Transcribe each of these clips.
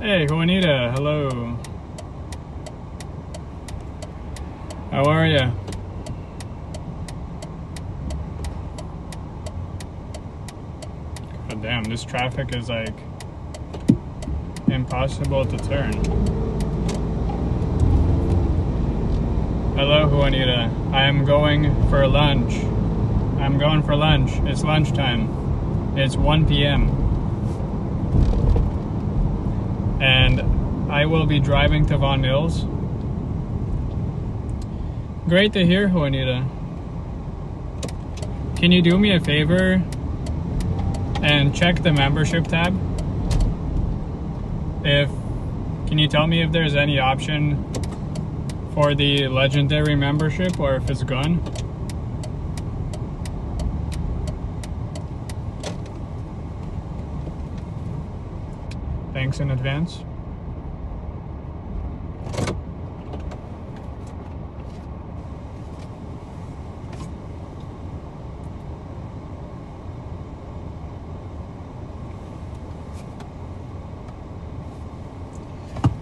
Hey, Juanita, hello. How are ya? God damn, this traffic is like impossible to turn. Hello, Juanita. I am going for lunch. I'm going for lunch. It's lunchtime. It's 1 p.m. And I will be driving to Vaughan Mills. Great to hear, Juanita. Can you do me a favor and check the membership tab? Can you tell me if there's any option for the legendary membership or if it's gone? Thanks in advance.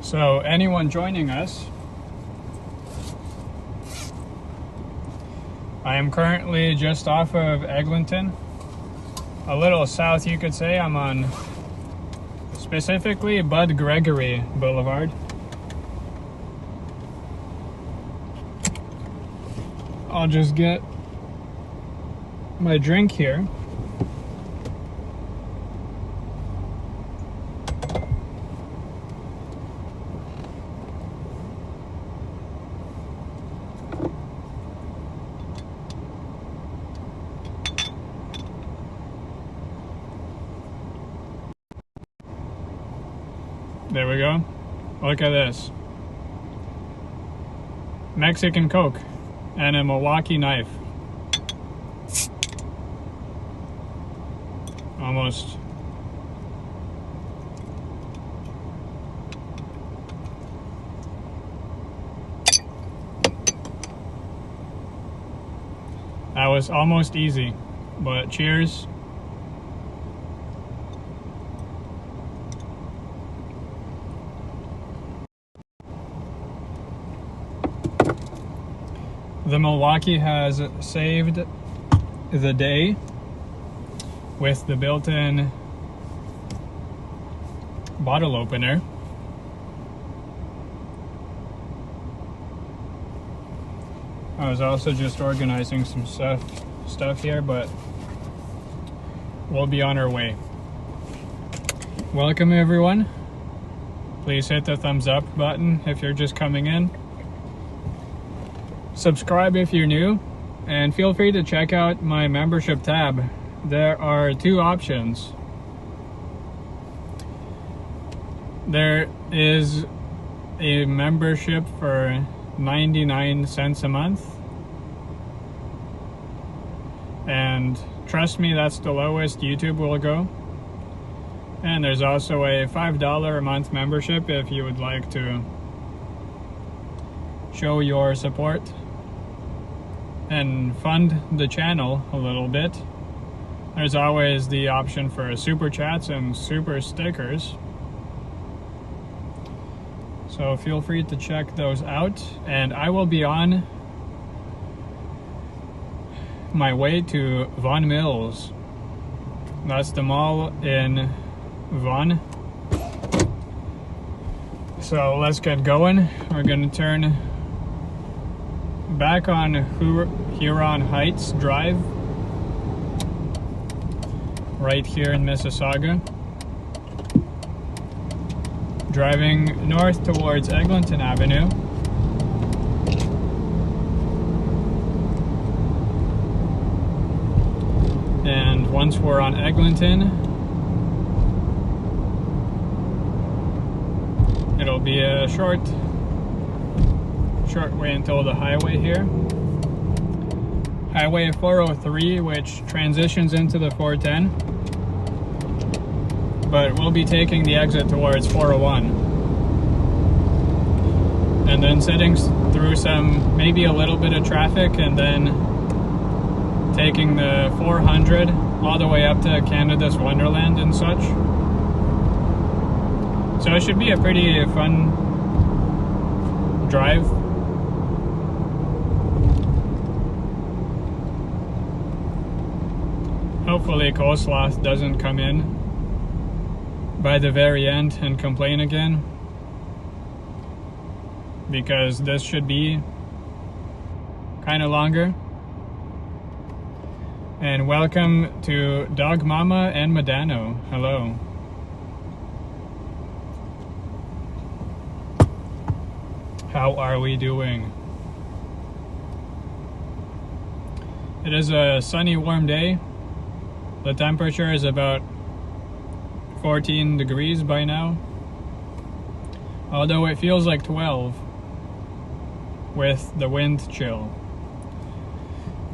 So anyone joining us, I am currently just off of Eglinton, a little south you could say. I'm on specifically Bud Gregory Boulevard. I'll just get my drink here. There we go. Look at this. Mexican Coke and a Milwaukee knife. Almost. That was almost easy, but cheers. The Milwaukee has saved the day with the built-in bottle opener. I was also just organizing some stuff here, but we'll be on our way. Welcome everyone. Please hit the thumbs up button if you're just coming in. Subscribe if you're new, and feel free to check out my membership tab. There are two options. There is a membership for 99 cents a month, and trust me, that's the lowest YouTube will go. And there's also a $5 a month membership if you would like to show your support and fund the channel a little bit. There's always the option for super chats and super stickers, so feel free to check those out. And I will be on my way to Vaughan Mills. That's the mall in Vaughan. So let's get going. We're gonna turn back on Huron Heights Drive, right here in Mississauga. Driving north towards Eglinton Avenue. And once we're on Eglinton, it'll be a short way until the highway here. Highway 403, which transitions into the 410. But we'll be taking the exit towards 401. And then sitting through maybe a little bit of traffic, and then taking the 400 all the way up to Canada's Wonderland and such. So it should be a pretty fun drive. Hopefully Coleslaw doesn't come in by the very end and complain again, because this should be kind of longer. And welcome to Dog Mama and Medano. Hello. How are we doing? It is a sunny, warm day. The temperature is about 14 degrees by now, although it feels like 12 with the wind chill.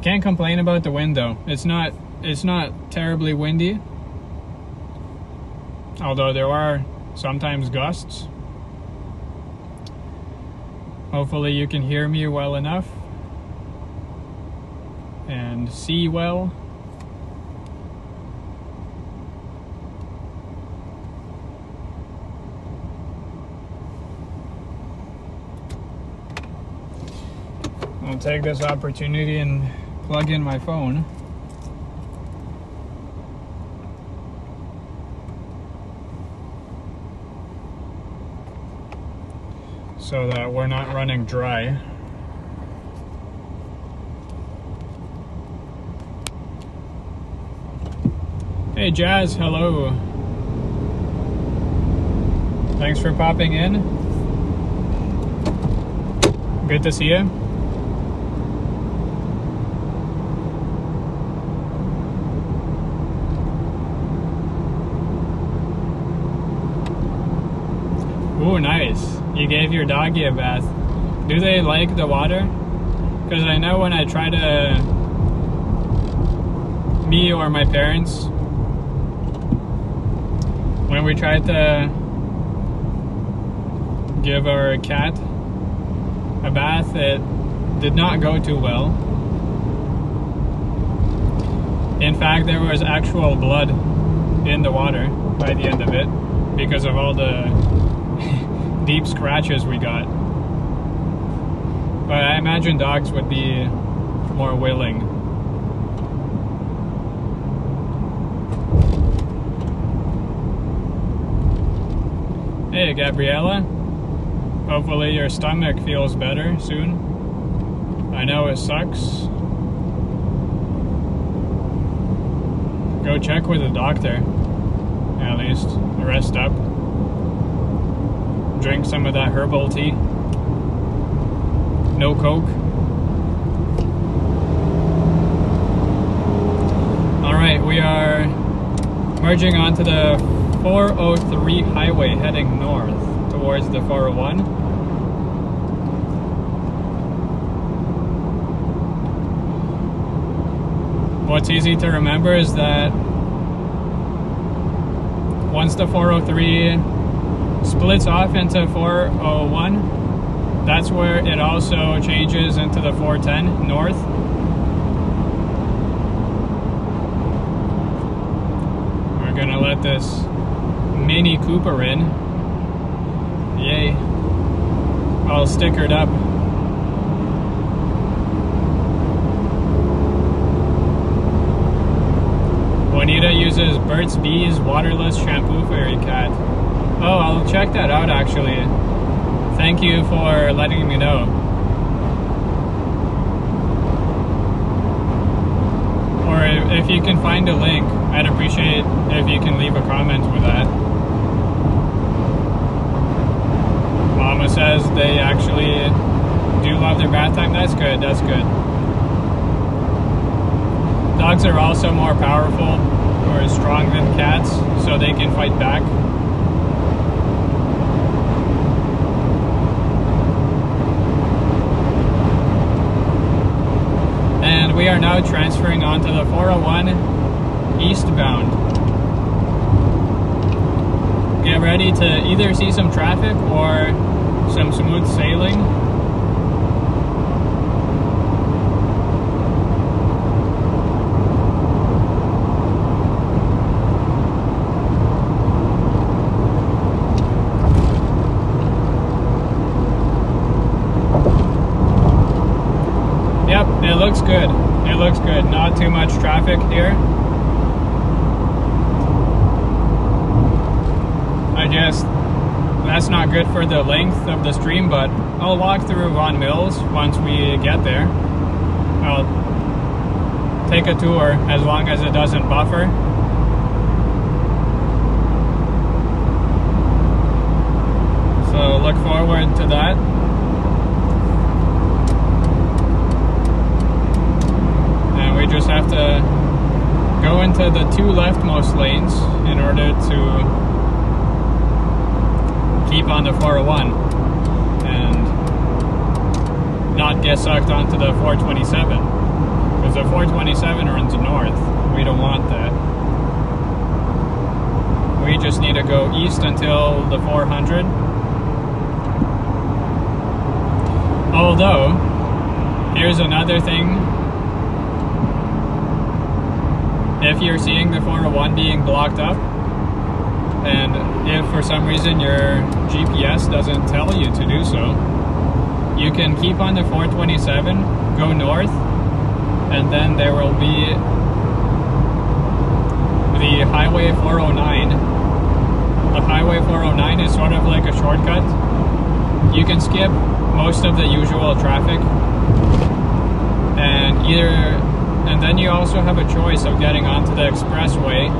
Can't complain about the wind though. It's not terribly windy, although there are sometimes gusts. Hopefully you can hear me well enough and see well. I'll take this opportunity and plug in my phone. So that we're not running dry. Hey Jazz, hello. Thanks for popping in. Good to see you. Ooh, nice. You gave your doggy a bath. Do they like the water? Because I know when I try to... Me or my parents, when we tried to give our cat a bath, it did not go too well. In fact, there was actual blood in the water by the end of it because of all the deep scratches we got. But I imagine dogs would be more willing. Hey Gabriella, hopefully your stomach feels better soon. I know it sucks. Go check with the doctor, at least. Rest up. Drink some of that herbal tea. No Coke. Alright, we are merging onto the 403 highway heading north towards the 401. What's easy to remember is that once the 403 splits off into 401, that's where it also changes into the 410 north. We're gonna let this Mini Cooper in. Yay. All stickered up. Juanita uses Burt's Bees waterless shampoo for your cat. Oh, I'll check that out actually. Thank you for letting me know. Or if you can find a link, I'd appreciate if you can leave a comment with that. Mama says they actually do love their bath time. That's good, that's good. Dogs are also more powerful or strong than cats, so they can fight back. And we are now transferring onto the 401 eastbound. Get ready to either see some traffic or some smooth sailing. traffic here. That's not good for the length of the stream, but I'll walk through Vaughan Mills once we get there. I'll take a tour as long as it doesn't buffer. So look forward to that. And we just have to go into the two leftmost lanes in order to keep on the 401 and not get sucked onto the 427, because the 427 runs north. We don't want that. We just need to go east until the 400. Although, here's another thing. If you're seeing the 401 being blocked up, and if for some reason your GPS doesn't tell you to do so, you can keep on the 427, go north, and then there will be the Highway 409. The Highway 409 is sort of like a shortcut. You can skip most of the usual traffic, and then you also have a choice of getting onto the expressway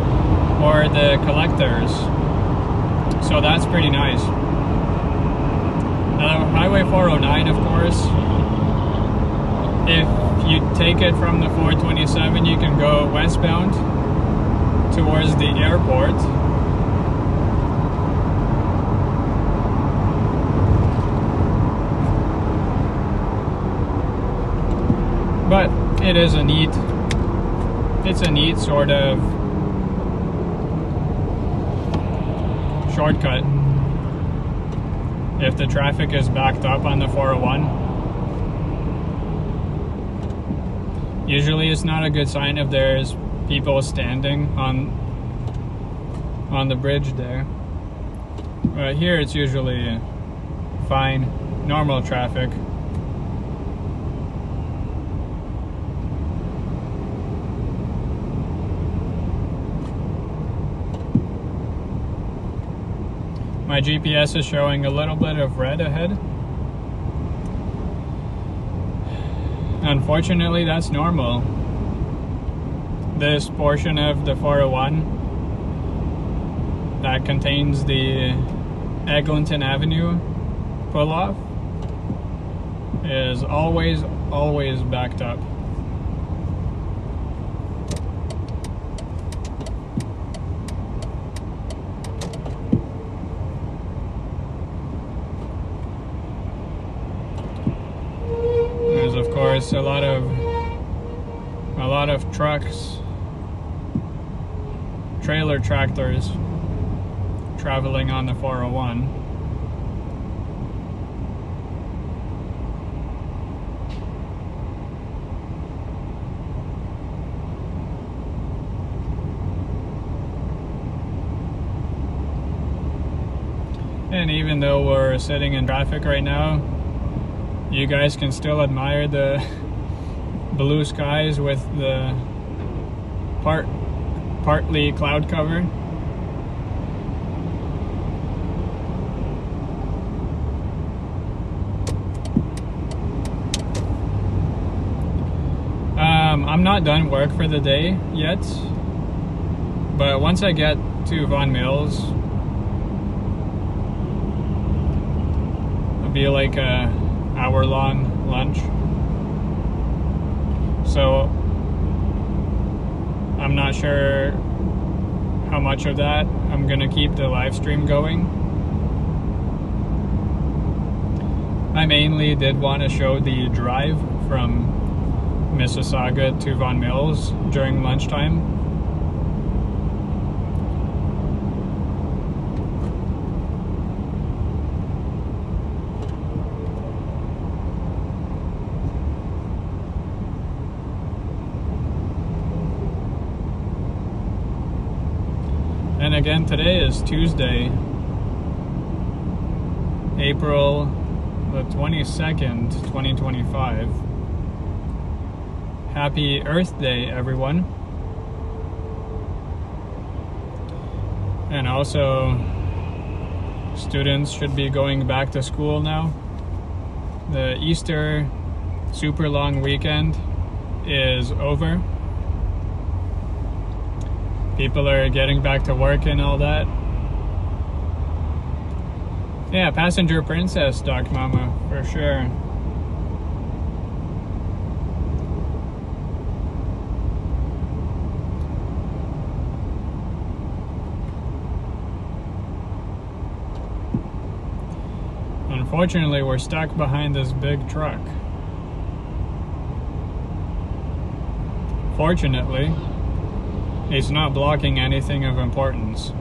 or the collectors. So that's pretty nice. Highway 409, of course, if you take it from the 427, you can go westbound towards the airport. But it is a neat sort of shortcut if the traffic is backed up on the 401. Usually it's not a good sign if there's people standing on the bridge there. But here it's usually fine, normal traffic. My GPS is showing a little bit of red ahead. Unfortunately, that's normal. This portion of the 401 that contains the Eglinton Avenue pull-off is always backed up. There's of course a lot of trucks, trailer tractors traveling on the 401. And even though we're sitting in traffic right now, you guys can still admire the blue skies with the partly cloud cover. I'm not done work for the day yet, but once I get to Vaughan Mills, it'll be like a hour-long lunch. So I'm not sure how much of that I'm gonna keep the live stream going. I mainly did want to show the drive from Mississauga to Vaughan Mills during lunchtime. And again, today is Tuesday, April the 22nd, 2025. Happy Earth Day, everyone. And also, students should be going back to school now. The Easter super long weekend is over. People are getting back to work and all that. Yeah, Passenger Princess, Doc Mama, for sure. Unfortunately, we're stuck behind this big truck. Fortunately, it's not blocking anything of importance.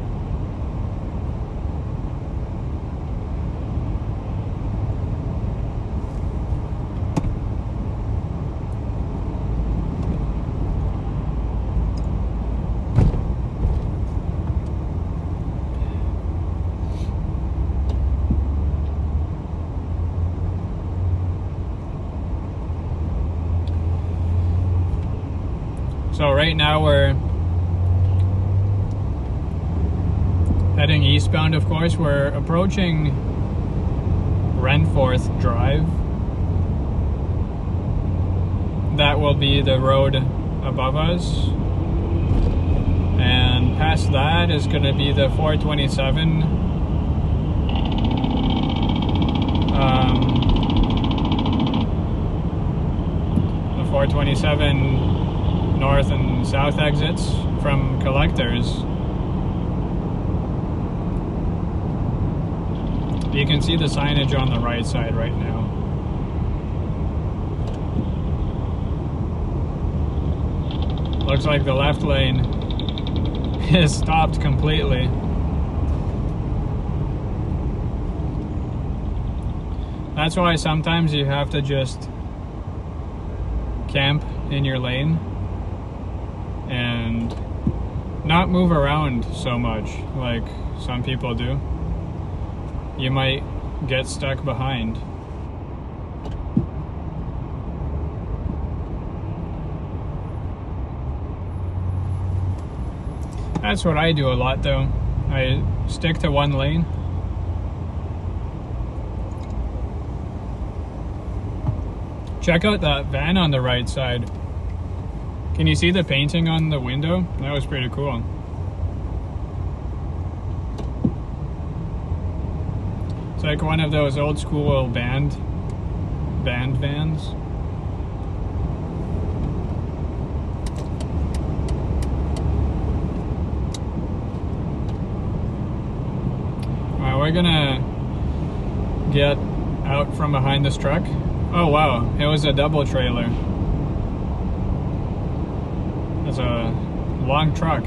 So right now we're heading eastbound, of course. We're approaching Renforth Drive. That will be the road above us. And past that is going to be the 427. The 427 north and south exits from collectors. You can see the signage on the right side right now. Looks like the left lane is stopped completely. That's why sometimes you have to just camp in your lane and not move around so much like some people do. You might get stuck behind. That's what I do a lot though. I stick to one lane. Check out that van on the right side. Can you see the painting on the window? That was pretty cool. It's like one of those old school band vans. Alright, we're gonna get out from behind this truck. Oh wow, it was a double trailer. That's a long truck.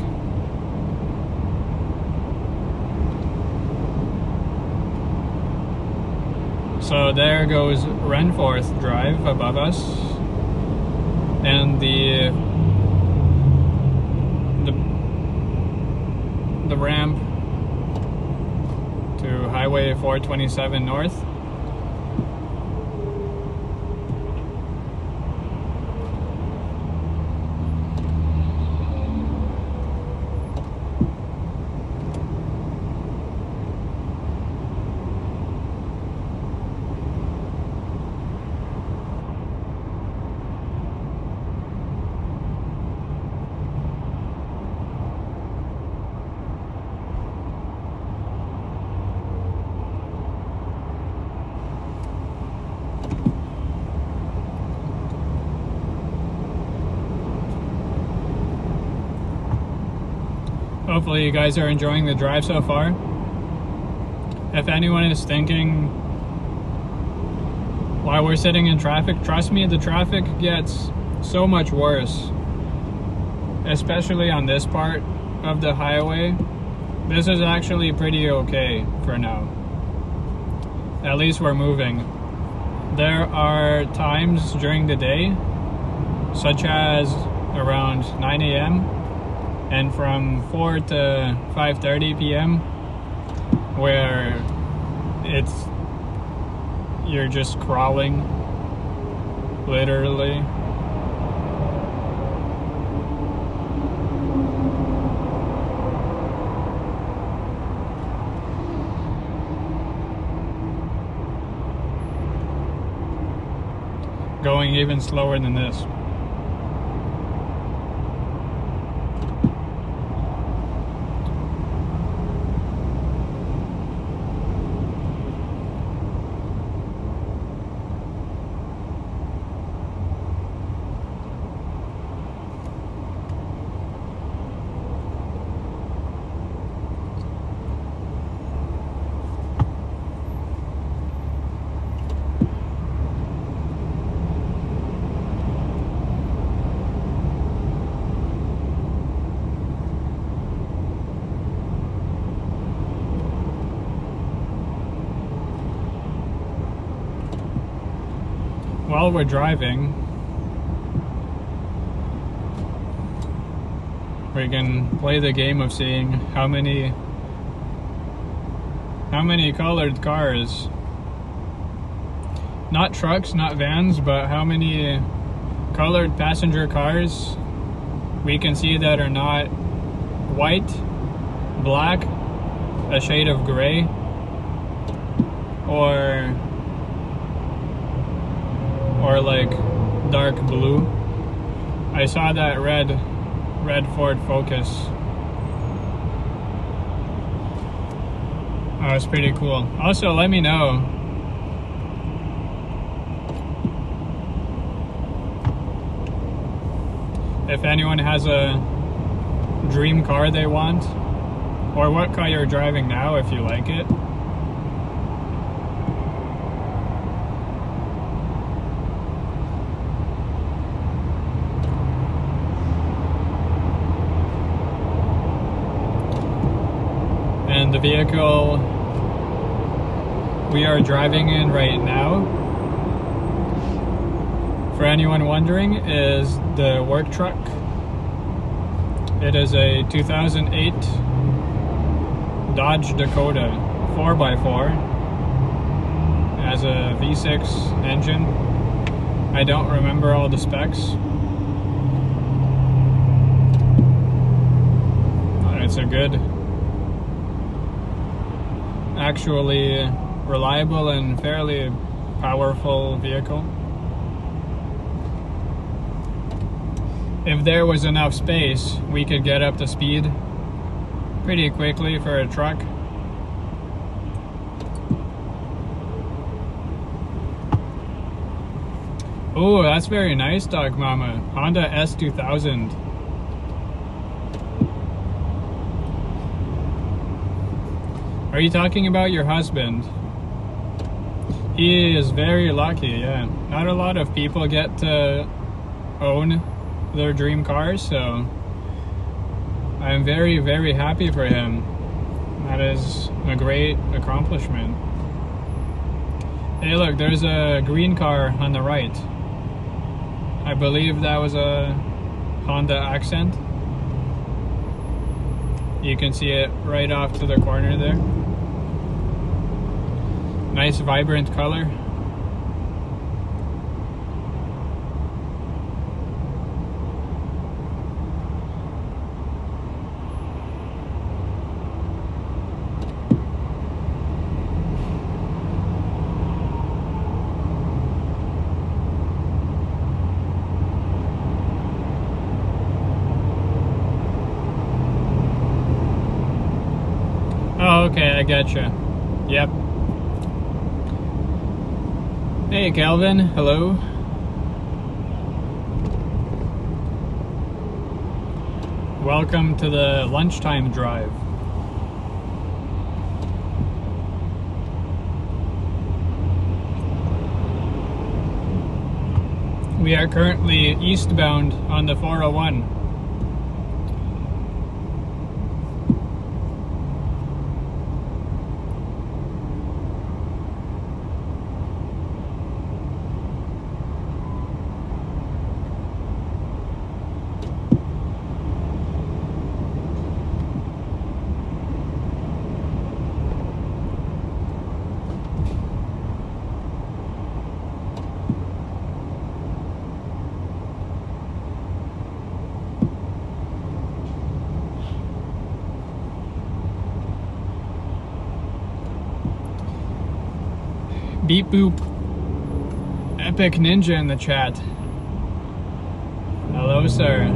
So there goes Renforth Drive above us, and the ramp to Highway 427 North. Hopefully you guys are enjoying the drive so far. If anyone is thinking why we're sitting in traffic, trust me, the traffic gets so much worse. Especially on this part of the highway. This is actually pretty okay for now. At least we're moving. There are times during the day, such as around 9 a.m. and from 4 to 5:30 p.m. where you're just crawling, literally. going even slower than this. While we're driving, we can play the game of seeing how many colored cars, not trucks, not vans, but how many colored passenger cars we can see that are not white, black, a shade of gray, or like dark blue. I saw that red Ford Focus. Oh, it's pretty cool. Also, let me know if anyone has a dream car they want, or what car you're driving now if you like it. The vehicle we are driving in right now, for anyone wondering, is the work truck. It is a 2008 Dodge Dakota 4x4. It has a V6 engine. I don't remember all the specs. It's a good, actually reliable and fairly powerful vehicle. If there was enough space, we could get up to speed pretty quickly for a truck. Oh, that's very nice, Dog Mama. Honda S2000. Are you talking about your husband? He is very lucky, yeah. Not a lot of people get to own their dream cars, so I'm very, very happy for him. That is a great accomplishment. Hey look, there's a green car on the right. I believe that was a Honda Accent. You can see it right off to the corner there. Nice vibrant color. Oh, okay, I gotcha. Yep. Hey, Calvin. Hello. Welcome to the lunchtime drive. We are currently eastbound on the 401. Beep boop. Epic Ninja in the chat. Hello, sir.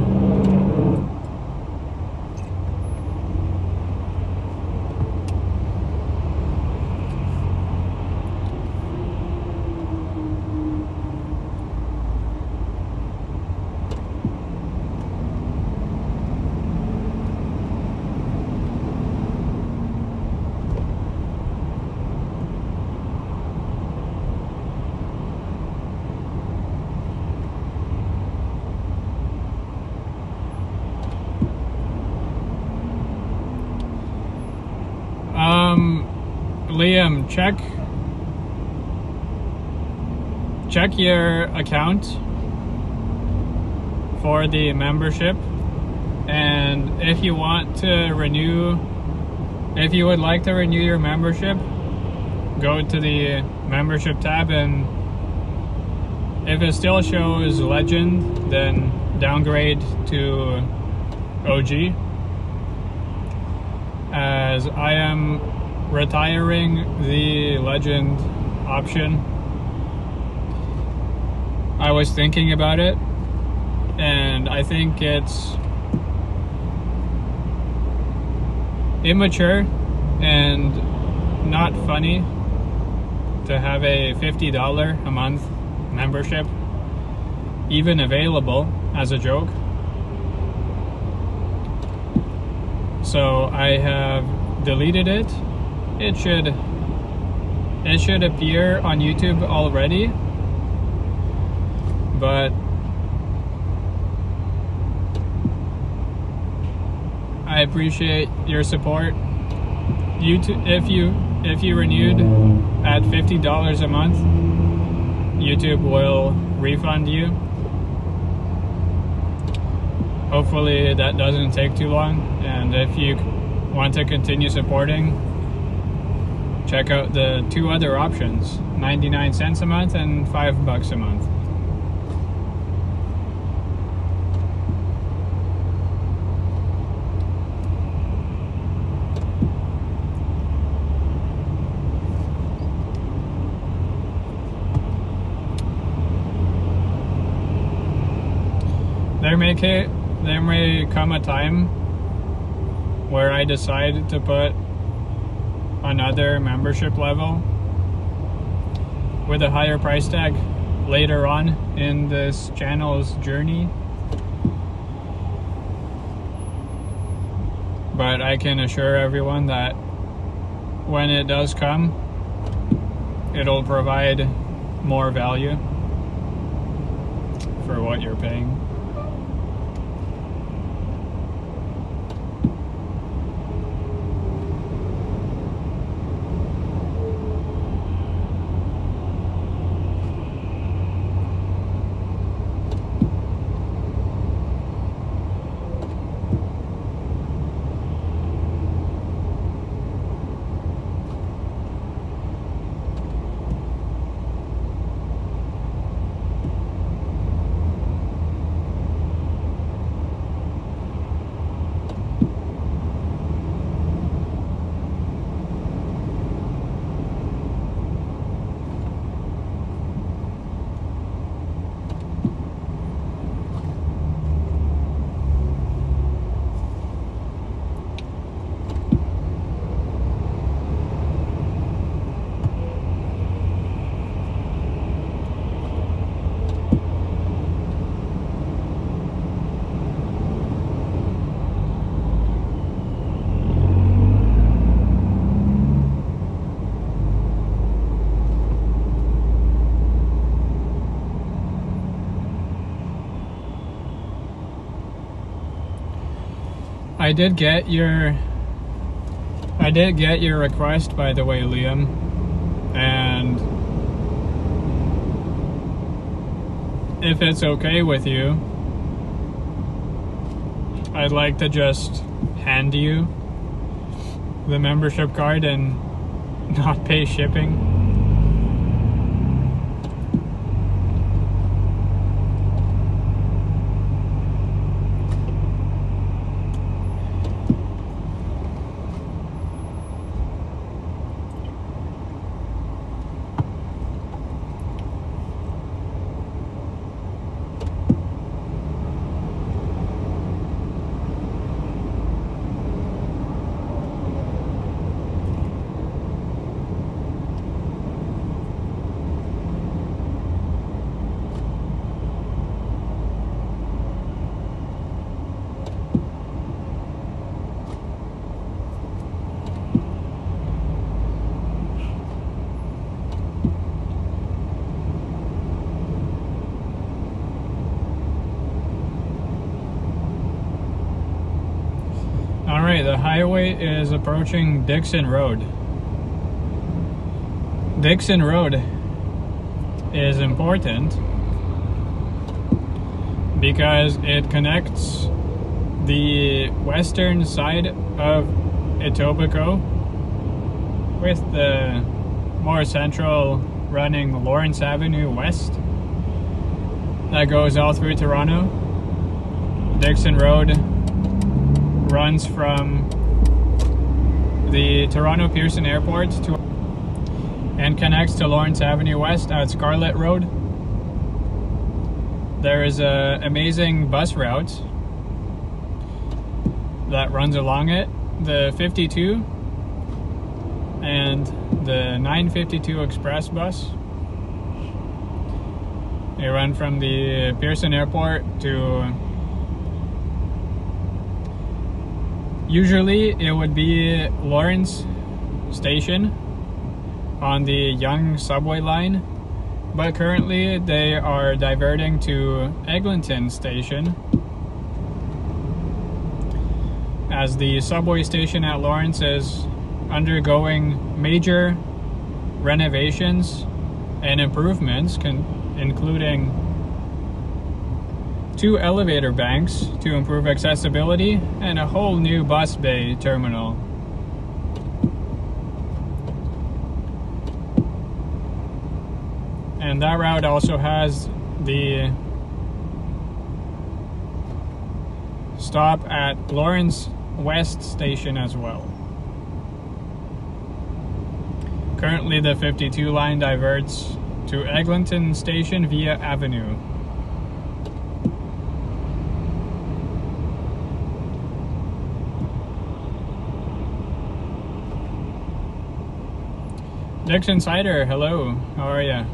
Liam, check your account for the membership, and if you want to renew, if you would like to renew your membership, go to the membership tab, and if it still shows legend, then downgrade to OG, as I am retiring the legend option. I was thinking about it, and I think it's immature and not funny to have a $50 a month membership even available as a joke. So I have deleted it. It should appear on YouTube already, but I appreciate your support. YouTube, if you renewed at $50 a month, YouTube will refund you. Hopefully that doesn't take too long, and if you want to continue supporting, check out the two other options, 99 cents a month and $5 a month. There may come a time where I decide to put another membership level with a higher price tag later on in this channel's journey, but I can assure everyone that when it does come, it'll provide more value for what you're paying. I did get your request, by the way, Liam, and if it's okay with you, I'd like to just hand you the membership card and not pay shipping. highway is approaching Dixon Road. Dixon Road is important because it connects the western side of Etobicoke with the more central running Lawrence Avenue West that goes all through Toronto. Dixon Road runs from the Toronto Pearson Airport to and connects to Lawrence Avenue West at Scarlett Road. There is an amazing bus route that runs along it, the 52 and the 952 Express bus. They run from the Pearson Airport to, usually it would be Lawrence Station on the Yonge subway line, but currently they are diverting to Eglinton Station, as the subway station at Lawrence is undergoing major renovations and improvements, including 2 elevator banks to improve accessibility and a whole new bus bay terminal. And that route also has the stop at Lawrence West Station as well. Currently the 52 line diverts to Eglinton Station via Avenue. Dixon Cider, hello, how are ya?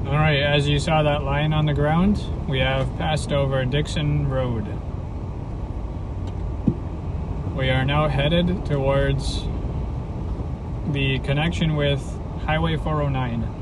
Alright, as you saw that line on the ground, we have passed over Dixon Road. We are now headed towards the connection with Highway 409.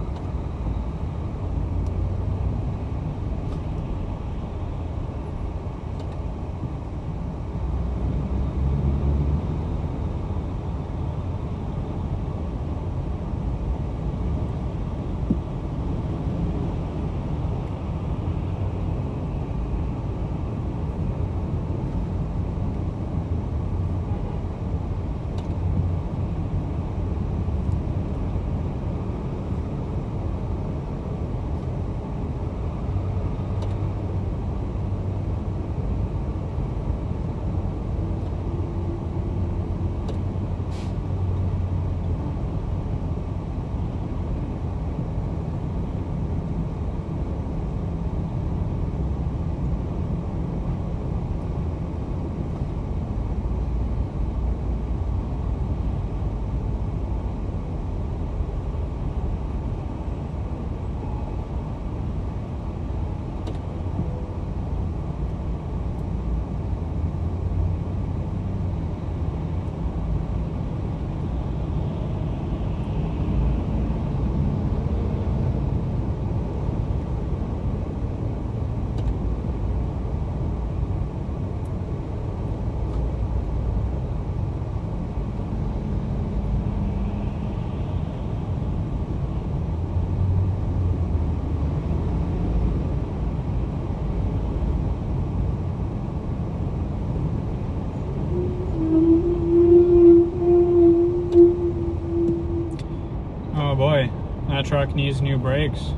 truck needs new brakes.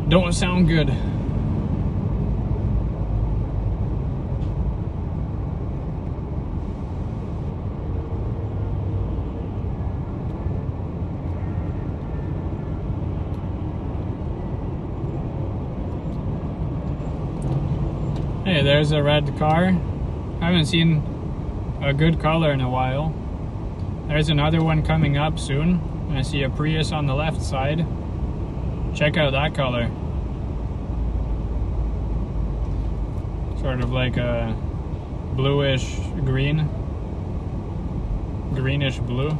Don't sound good. Hey, there's a red car. I haven't seen a good color in a while. There's another one coming up soon. I see a Prius on the left side. Check out that color. Sort of like a bluish green. Greenish blue.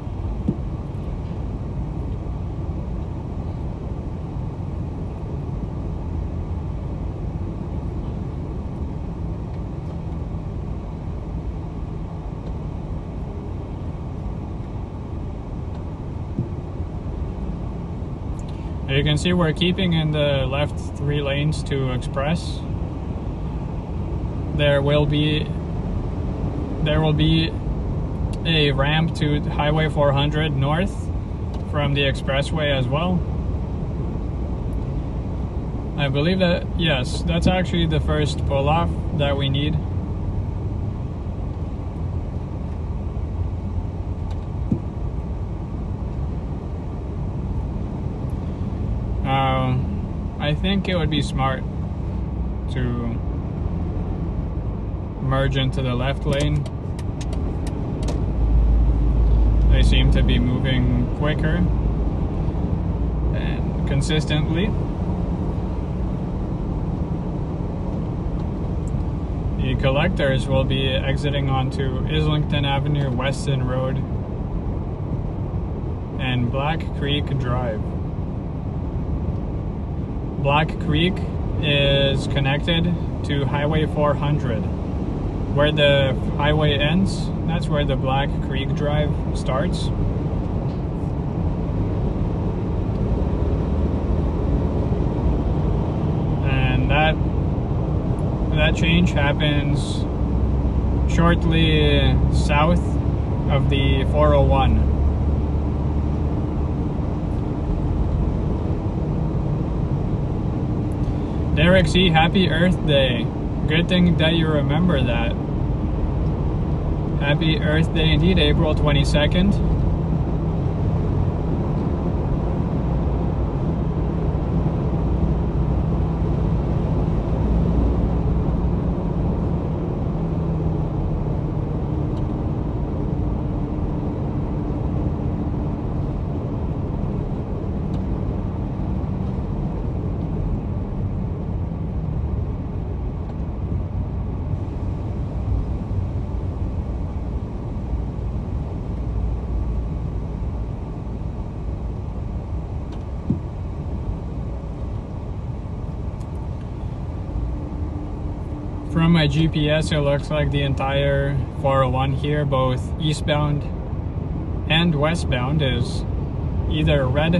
You can see we're keeping in the left 3 lanes to express. There will be a ramp to Highway 400 north from the expressway as well. I believe that, yes, that's actually the first pull-off that we need. I think it would be smart to merge into the left lane. They seem to be moving quicker and consistently. The collectors will be exiting onto Islington Avenue, Weston Road, and Black Creek Drive. Black Creek is connected to Highway 400. Where the highway ends, that's where the Black Creek Drive starts. And that change happens shortly south of the 401. Derek C., happy Earth Day. Good thing that you remember that. Happy Earth Day indeed, April 22nd. From my GPS, it looks like the entire 401 here, both eastbound and westbound, is either red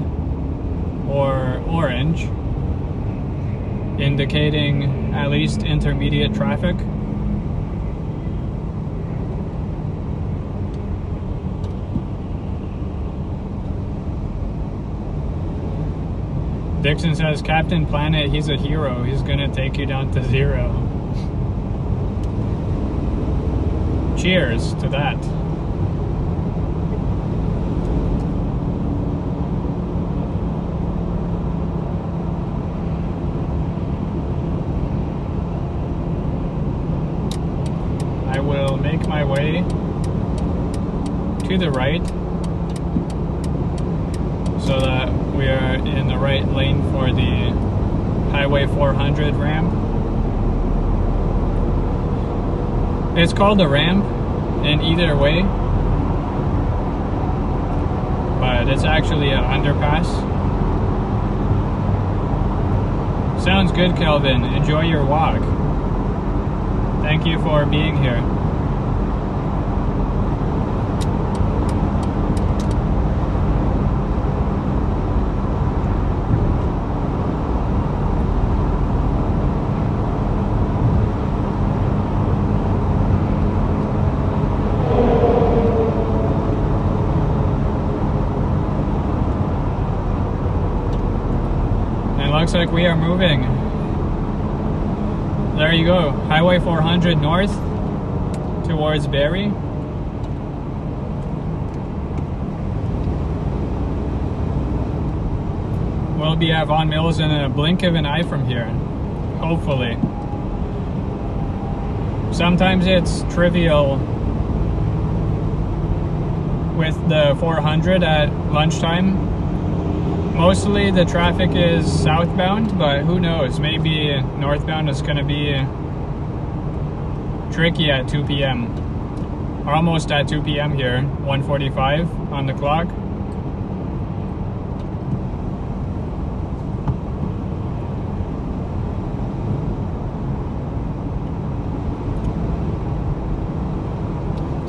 or orange, indicating at least intermediate traffic. Dixon says, Captain Planet, he's a hero. He's gonna take you down to 0. Cheers to that. I will make my way to the right so that we are in the right lane for the Highway 400 ramp. It's called a ramp in either way, but it's actually an underpass. Sounds good, Kelvin. Enjoy your walk. Thank you for being here. looks like we are moving. There you go, Highway 400 north towards Barrie. We'll be at Vaughan Mills in a blink of an eye from here, hopefully. Sometimes it's trivial with the 400 at lunchtime. Mostly the traffic is southbound, but who knows, maybe northbound is going to be tricky at 2 p.m. We're almost at 2 p.m. here, 1:45 on the clock.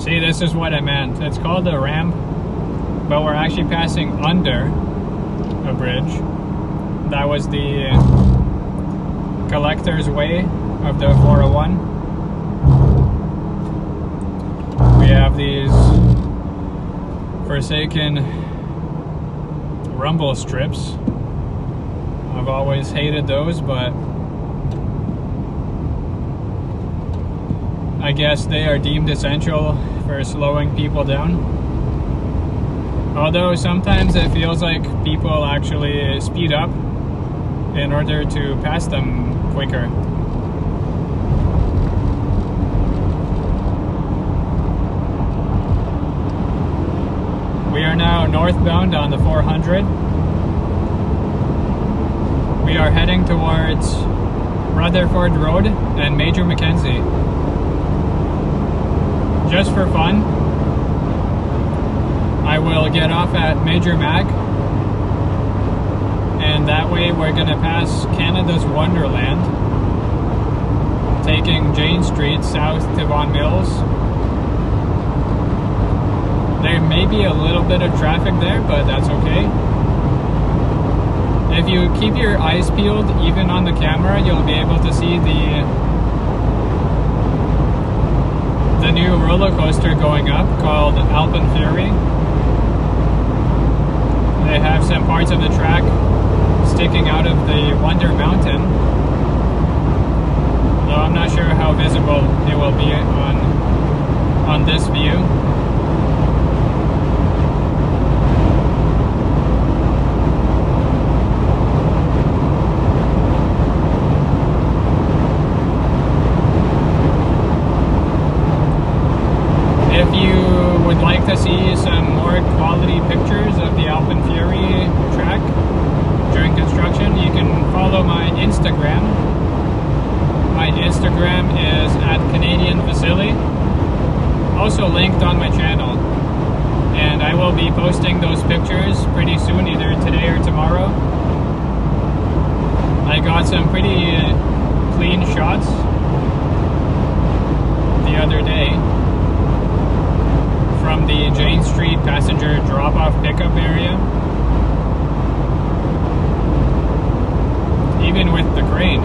See, this is what I meant. It's called a ramp, but we're actually passing under a bridge. That was the collector's way of the 401. We have these forsaken rumble strips. I've always hated those, but I guess they are deemed essential for slowing people down. Although sometimes it feels like people actually speed up in order to pass them quicker. We are now northbound on the 400. We are heading towards Rutherford Road and Major Mackenzie. Just for fun, I will get off at Major Mac, and that way we're going to pass Canada's Wonderland, taking Jane Street south to Vaughan Mills. There may be a little bit of traffic there, but that's okay. If you keep your eyes peeled, even on the camera, you'll be able to see the new roller coaster going up called Alpen Fury. They have some parts of the track sticking out of the Wonder Mountain, though I'm not sure how visible it will be on this view. If you would like to see some more quality pictures of the Alpen Fury track during construction, you can follow my Instagram. My Instagram is @CanadianVasily, also linked on my channel. And I will be posting those pictures pretty soon, either today or tomorrow. I got some pretty clean shots the other day from the Jane Street passenger drop-off pickup area. Even with the crane.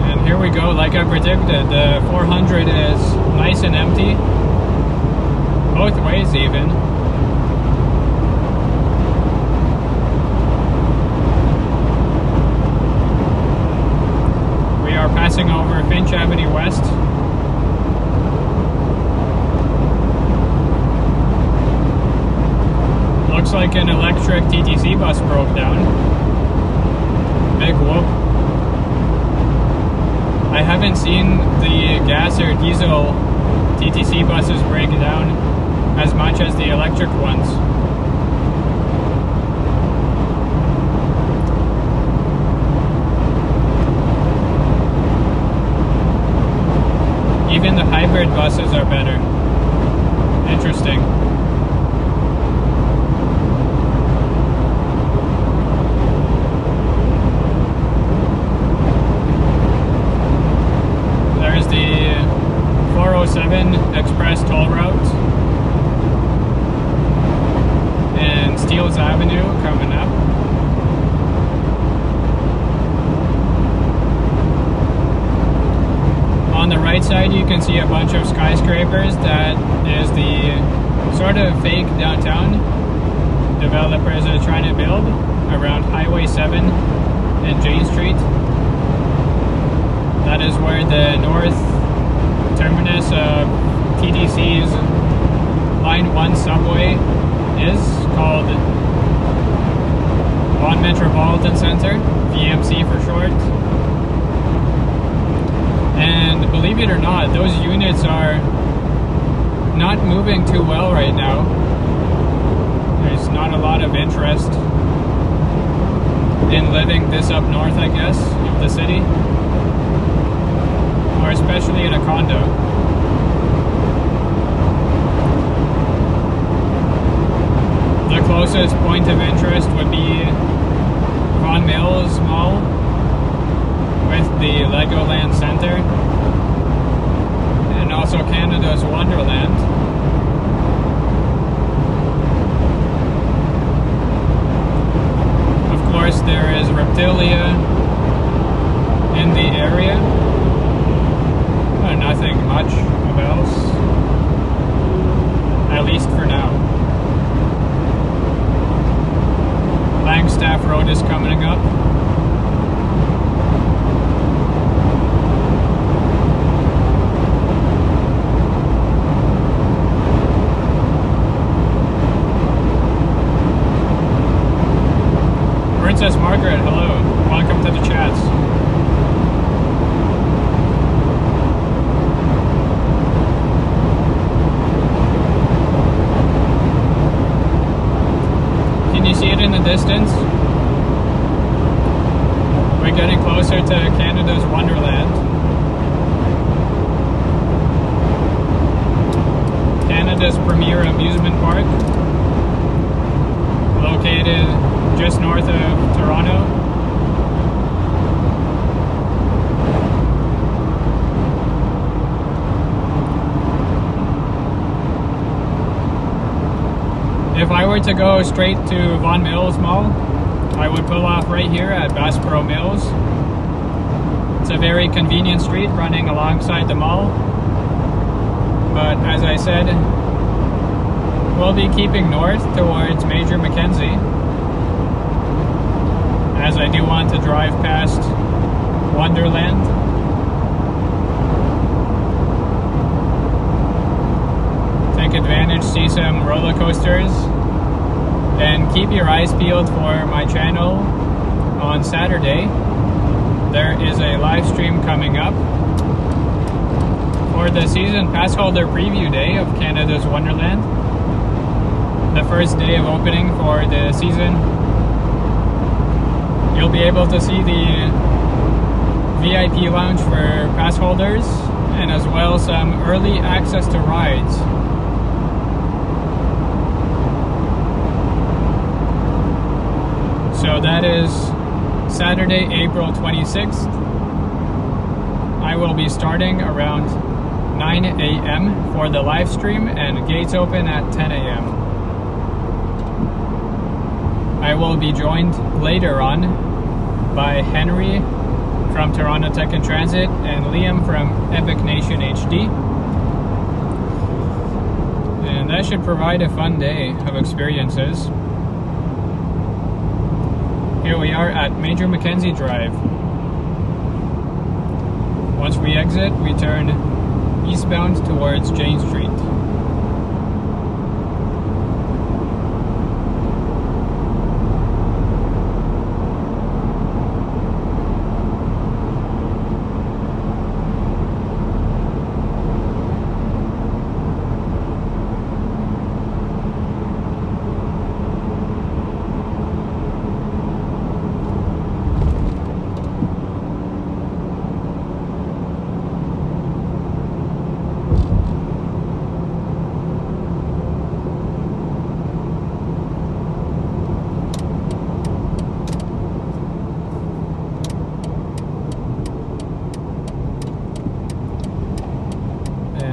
And here we go, like I predicted, the 400 is nice and empty. Both ways even. Passing over Finch Avenue West. Looks like an electric TTC bus broke down. Big whoop. I haven't seen the gas or diesel TTC buses break down as much as the electric ones. Even the hybrid buses are better. Interesting. There's the 407 express toll route. can see a bunch of skyscrapers. That is the sort of fake downtown developers are trying to build around Highway 7 and Jane Street. That is where the north terminus of TTC's Line 1 subway is, called Vaughan Metropolitan Center, VMC for short. And believe it or not, those units are not moving too well right now. There's not a lot of interest in living this up north, I guess, of the city, or especially in a condo. The closest point of interest would be Vaughan Mills Mall with the Legoland Center, and also Canada's Wonderland. Of course, there is Reptilia in the area, but nothing much of else, at least for now. Langstaff Road is coming up. Princess Margaret, hello. Welcome to the chats. Can you see it in the distance? We're getting closer to Canada's Wonderland. Canada's premier amusement park, located just north of Toronto. If I were to go straight to Vaughan Mills Mall, I would pull off right here at Bassboro Mills. It's a very convenient street running alongside the mall. But as I said, we'll be keeping north towards Major Mackenzie, as I do want to drive past Wonderland. Take advantage, see some roller coasters, and keep your eyes peeled for my channel on Saturday. There is a live stream coming up for the season pass holder preview day of Canada's Wonderland. The first day of opening for the season. You'll be able to see the VIP lounge for pass holders, and as well some early access to rides. So that is Saturday, April 26th. I will be starting around 9 a.m. for the live stream, and gates open at 10 a.m. I will be joined later on by Henry from Toronto Tech and Transit and Liam from Epic Nation HD. And that should provide a fun day of experiences. Here we are at Major Mackenzie Drive. Once we exit, we turn eastbound towards Jane Street.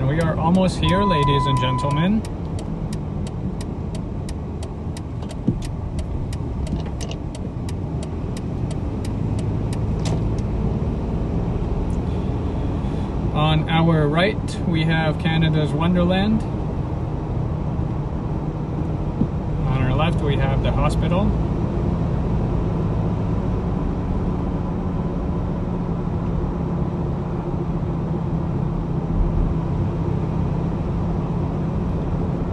We are almost here, ladies and gentlemen. On our our right, we have Canada's Wonderland. On our left, we have the hospital.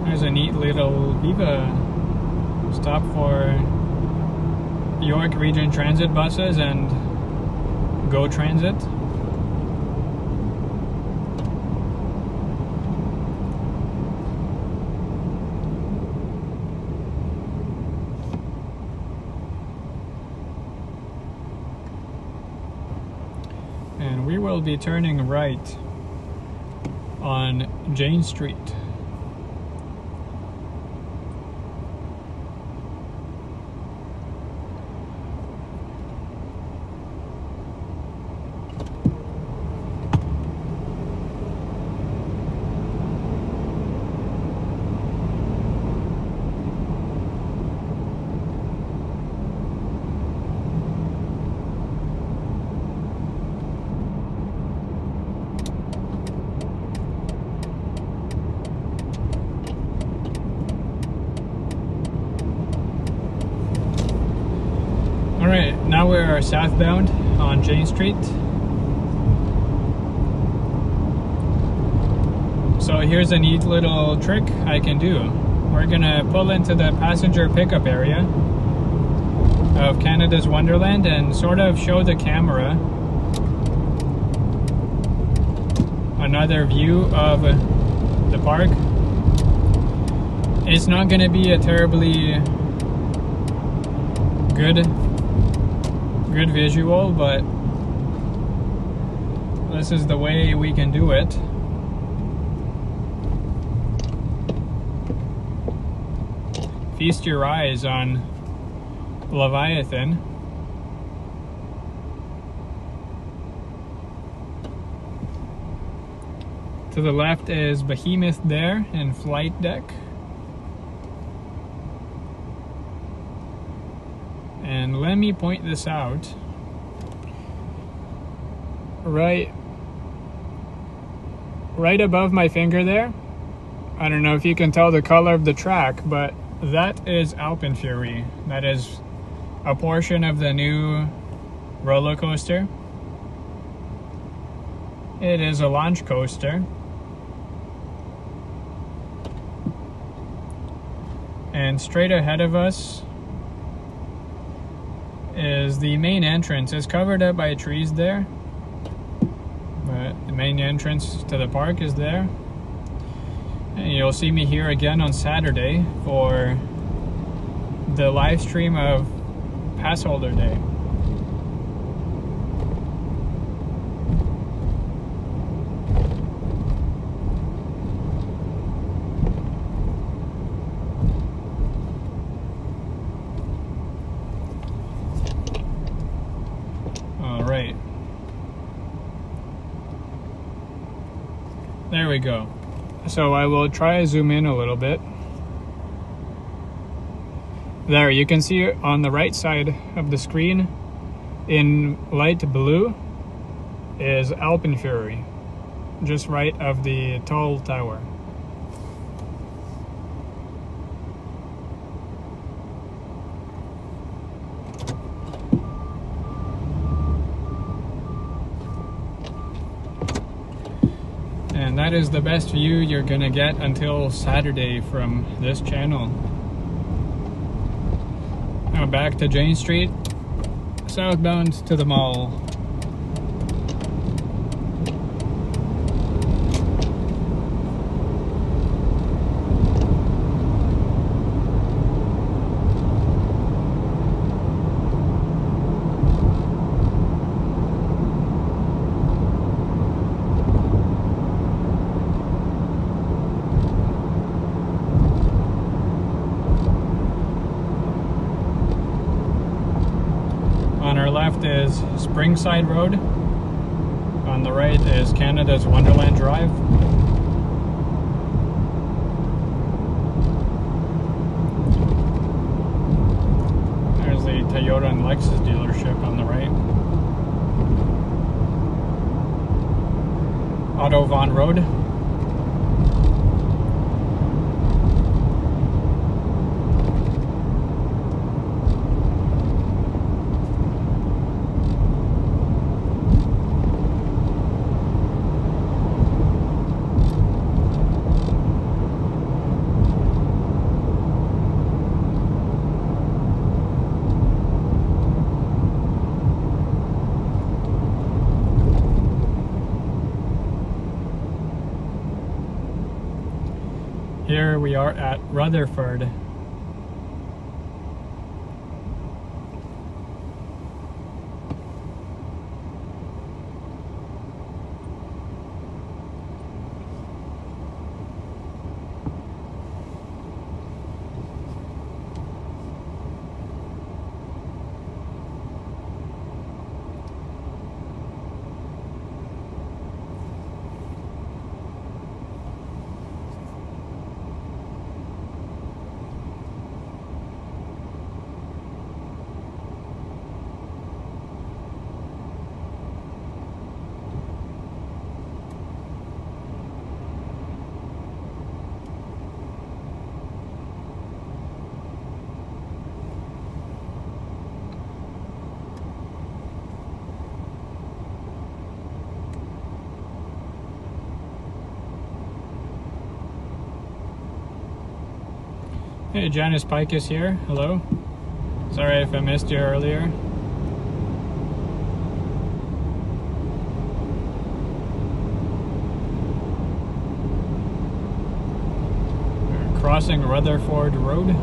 There's a neat little Viva stop for York Region Transit buses and Go Transit. And we will be turning right on Jane Street. Alright, now we are southbound on Jane Street. So here's a neat little trick I can do. We're gonna pull into the passenger pickup area of Canada's Wonderland and sort of show the camera another view of the park. It's not gonna be a terribly good visual, but this is the way we can do it. Feast your eyes on Leviathan. To the left is Behemoth there and Flight Deck. And let me point this out. Right above my finger there. I don't know if you can tell the color of the track, but that is Alpenfury. That is a portion of the new roller coaster. It is a launch coaster. And straight ahead of us is the main entrance. It's covered up by trees there, but the main entrance to the park is there. And you'll see me here again on Saturday for the live stream of Pass Holder Day. Alright. There we go. So I will try to zoom in a little bit. There, you can see on the right side of the screen in light blue is Alpenfury, just right of the tall tower. And that is the best view you're gonna get until Saturday from this channel. Now back to Jane Street, southbound to the mall. On our left is Springside Road. On the right is Canada's Wonderland Drive. There's the Toyota and Lexus dealership on the right. Vaughan Road. Here we are at Rutherford. Hey, Janice Pike is here. Hello. Sorry if I missed you earlier. We're crossing Rutherford Road.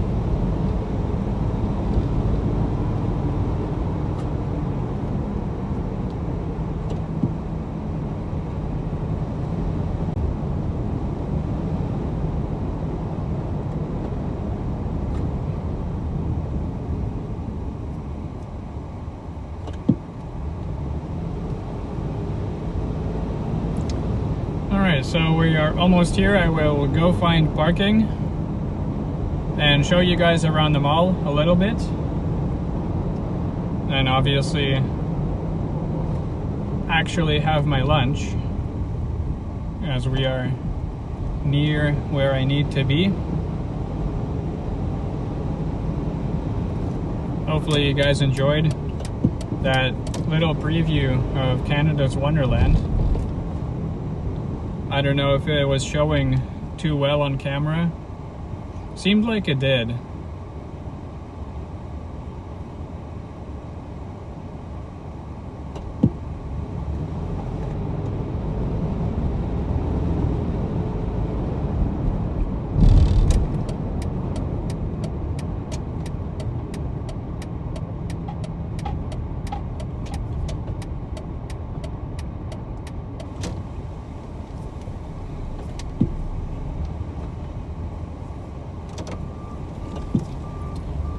Alright, so we are almost here. I will go find parking and show you guys around the mall a little bit. And obviously actually have my lunch, as we are near where I need to be. Hopefully you guys enjoyed that little preview of Canada's Wonderland. I don't know if it was showing too well on camera. Seemed like it did.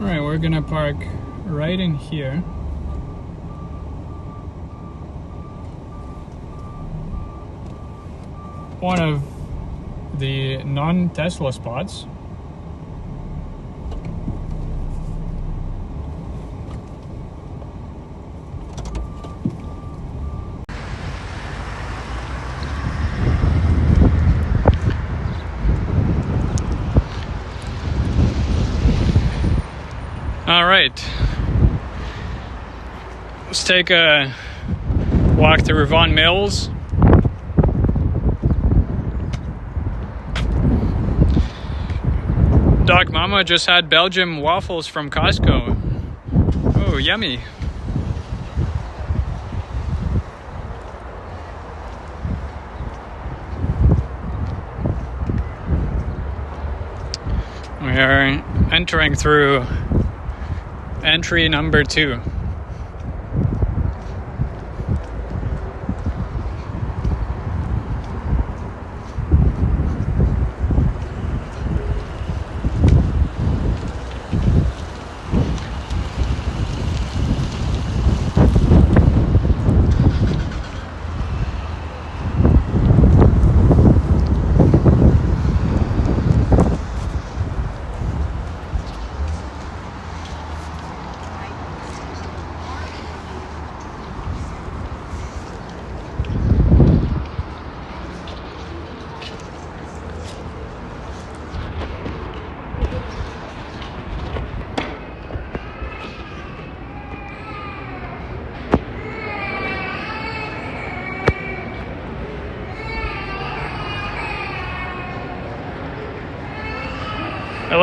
Alright, we're gonna park right in here. One of the non-Tesla spots. All right, let's take a walk through Vaughan Mills. Doc Mama just had Belgian waffles from Costco. Oh, yummy. We are entering through entry number 2.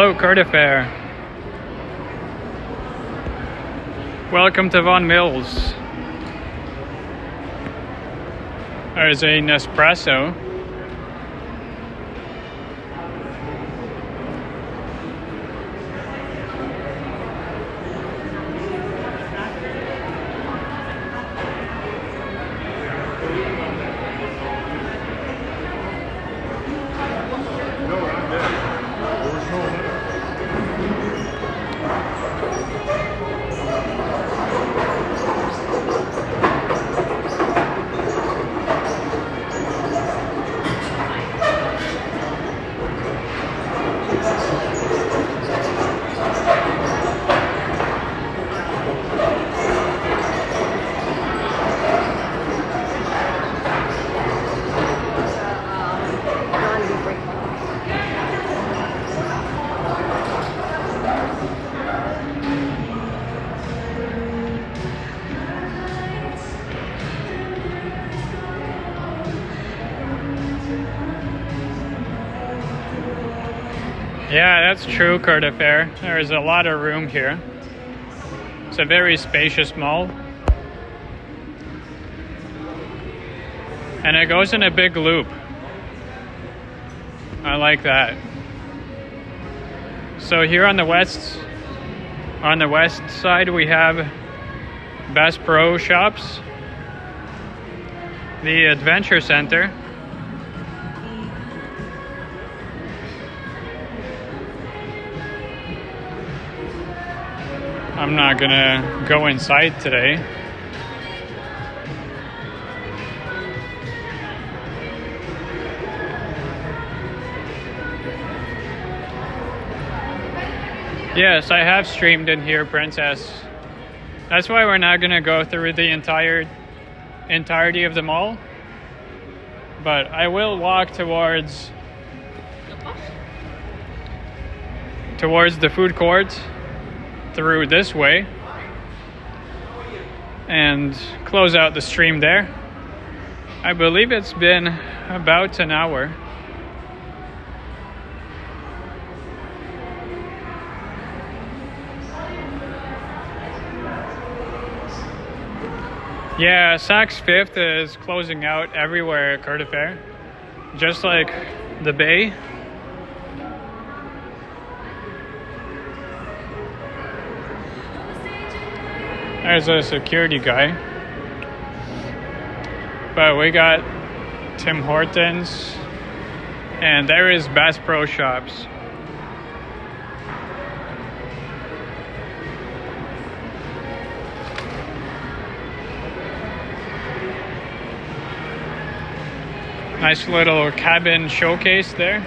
Hello, Cardiff Fair. Welcome to Vaughan Mills. There's a Nespresso. Yeah, that's true, Cardiff Fair. There's a lot of room here. It's a very spacious mall. And it goes in a big loop. I like that. So here on the west side we have Bass Pro Shops, the Adventure Center, I'm not gonna go inside today. Yes, I have streamed in here, Princess. That's why we're not gonna go through the entirety of the mall. But I will walk towards the food court through this way and close out the stream there. I believe it's been about an hour. Yeah, Saks Fifth is closing out everywhere at Cardiff Fair, just like the Bay. There's a security guy. But we got Tim Hortons, and there is Bass Pro Shops. Nice little cabin showcase there.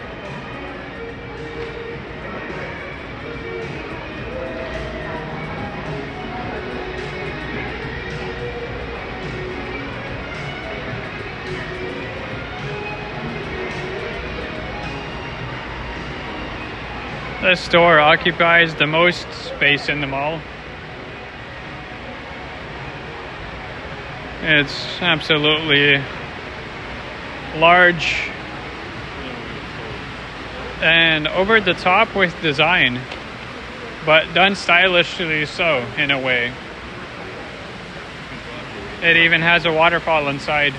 This store occupies the most space in the mall. It's absolutely large and over the top with design, but done stylishly so in a way. It even has a waterfall inside.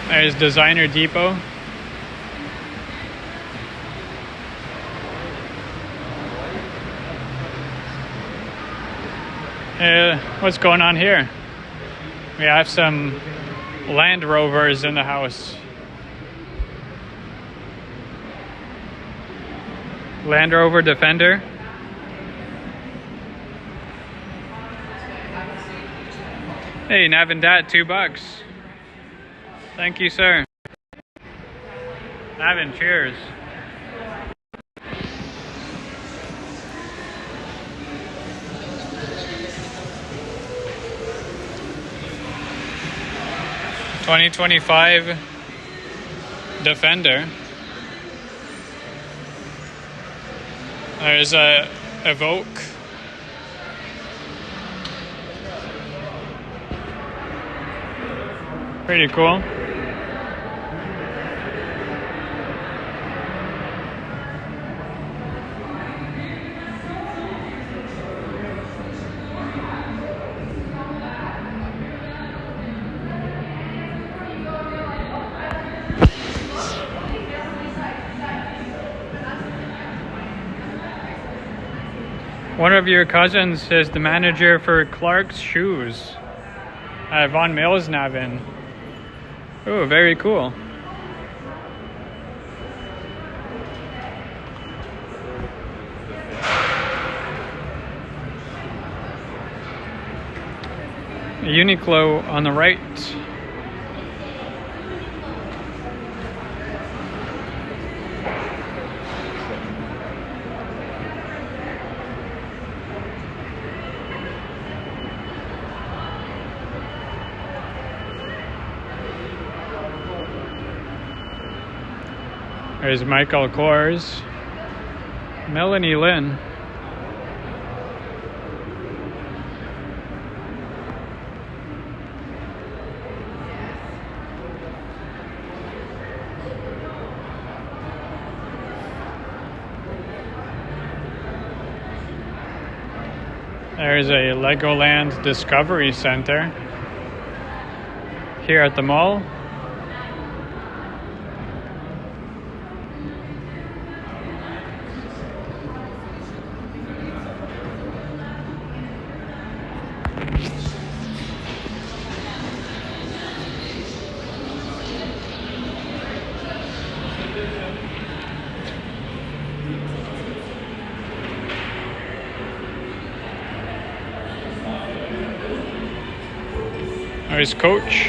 There's Designer Depot. What's going on here? We have some Land Rovers in the house. Land Rover Defender. Hey, Navindat, $2. Thank you, sir. Navin, cheers. $2025 Defender. There's a Evoque. Pretty cool. One of your cousins is the manager for Clark's Shoes at Vaughan Mills, Navan. Oh, very cool. Uniqlo on the right. There's Michael Kors, Melanie Lynn. There's a Legoland Discovery Center here at the mall. There's Coach.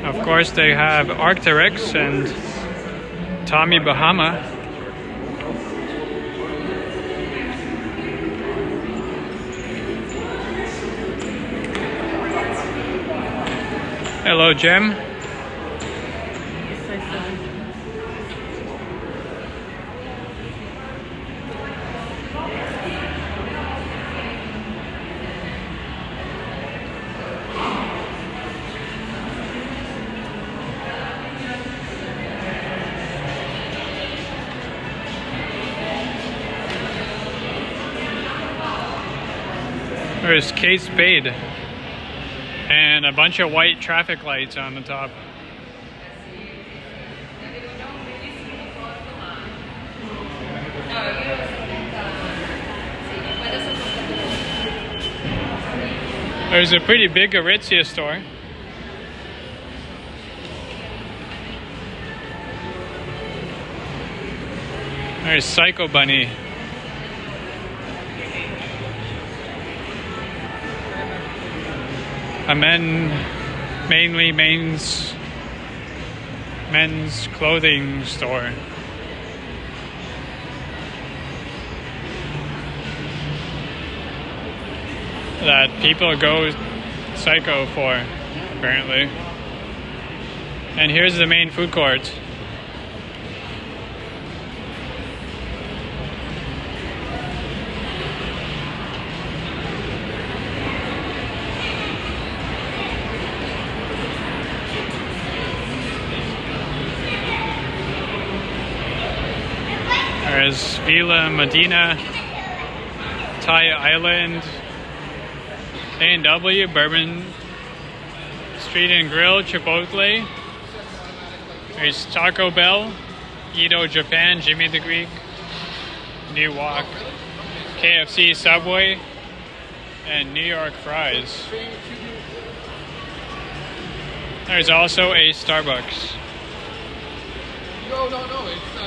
Of course, they have Arc'teryx and Tommy Bahama. Hello, Jim. There's Kate Spade and a bunch of white traffic lights on the top. There's a pretty big Aritzia store. There's Psycho Bunny. A mainly men's clothing store. That people go psycho for, apparently. And here's the main food court. There's Villa Medina, Thai Island, A&W, Bourbon Street and Grill, Chipotle. There's Taco Bell, Edo Japan, Jimmy the Greek, New Walk, KFC, Subway, and New York Fries. There's also a Starbucks. No, it's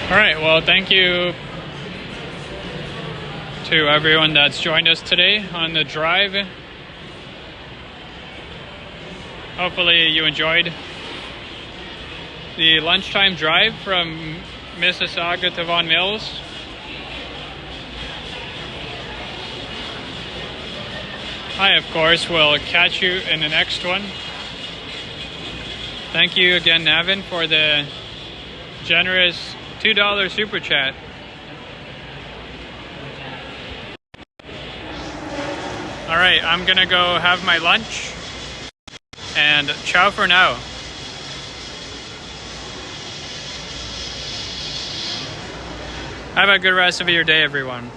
All right, well, thank you to everyone that's joined us today on the drive. Hopefully you enjoyed the lunchtime drive from Mississauga to Vaughan Mills. I, of course, will catch you in the next one. Thank you again, Navan, for the Generous $2 super chat. All right, I'm gonna go have my lunch, and ciao for now. Have a good rest of your day, everyone.